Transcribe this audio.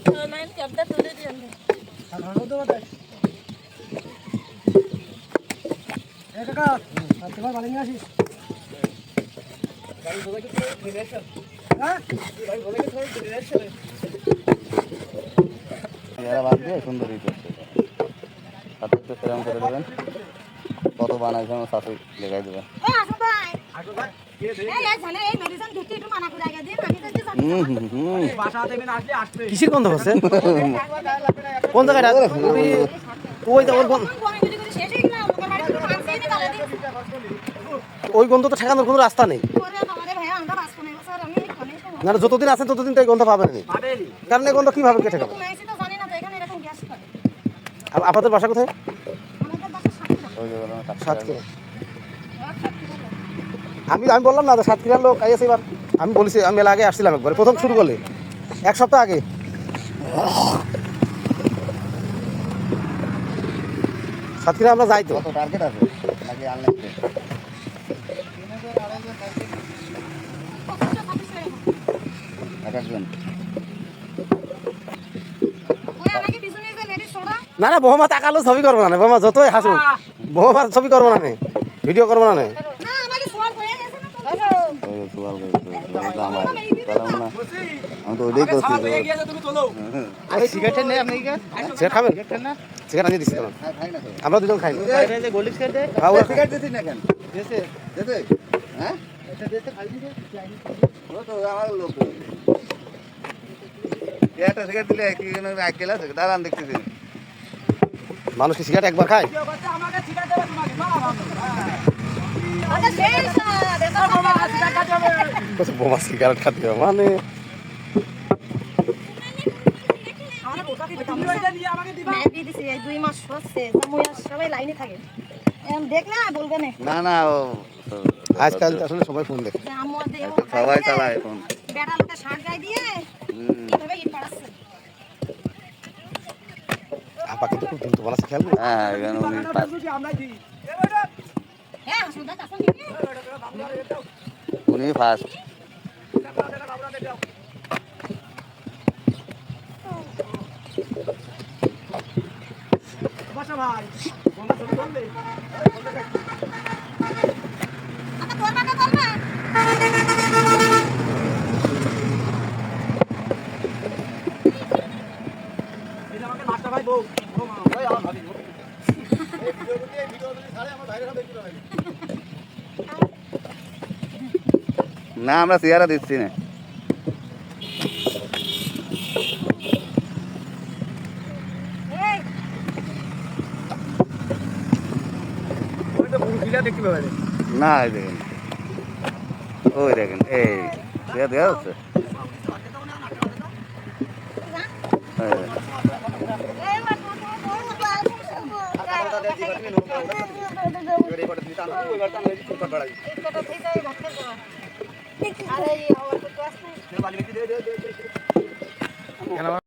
nine ক্যাবটা তুলে দিন সাধারণত বাতাস এই কাকা তোমার বাড়ি নিয়ে আসিস গাড়ি বলে কি ফিরে আসছ হ্যাঁ গাড়ি বলে কি ফিরে আসছ এরা বাদ দিয়ে সুন্দরই করছে সাথে একটু সেরকম করে দেবেন কত বানাইছে আমার সাথে লেখাই দেবেন কিসের গন্ধ হচ্ছে কোন জায়গাটা ওই গন্ধ তো ঠেকানোর কোনো রাস্তা নেই না যতদিন আছেন ততদিন তো এই গন্ধ পাবেন কারণ এই গন্ধ কিভাবে কেটে খাবেন আপনাদের বাসা কোথায় সাতক্ষীরা আমি বললাম না সাতক্ষীরার লোক আইসে এবার আমি বলেছি আমি মেলা আগে আসছিলাম একবার প্রথম শুরু করলে এক সপ্তাহ আগে সাতক্ষীরা আমরা যাই তো টার্গেট আছে নাকি আনলাইন না না বহমা তাকালো ছবি করবো না বহমা যতই হাসুক বহমা ছবি করবো না ভিডিও করবো না আমি তো ওইটাই করছি সিগারেট খাবেন সিগারেট আনিয়ে দিচ্ছি আমরা দুজন খাই মানুষ কি সিগারেট একবার খায় বোমা সিগারেট খাতে মানে না না আজকাল আসলে সবাই ফোন দেখে সবাই চালায় এখন আপা কিন্তু খুব দ্রুত বানাচ্ছে খেয়াল নেই হ্যাঁ এখানে উনি ফার্স্ট না আমরা চেয়ারা দিচ্ছি না না দেখেন ওই দেখেন এই দেওয়া হচ্ছে আরে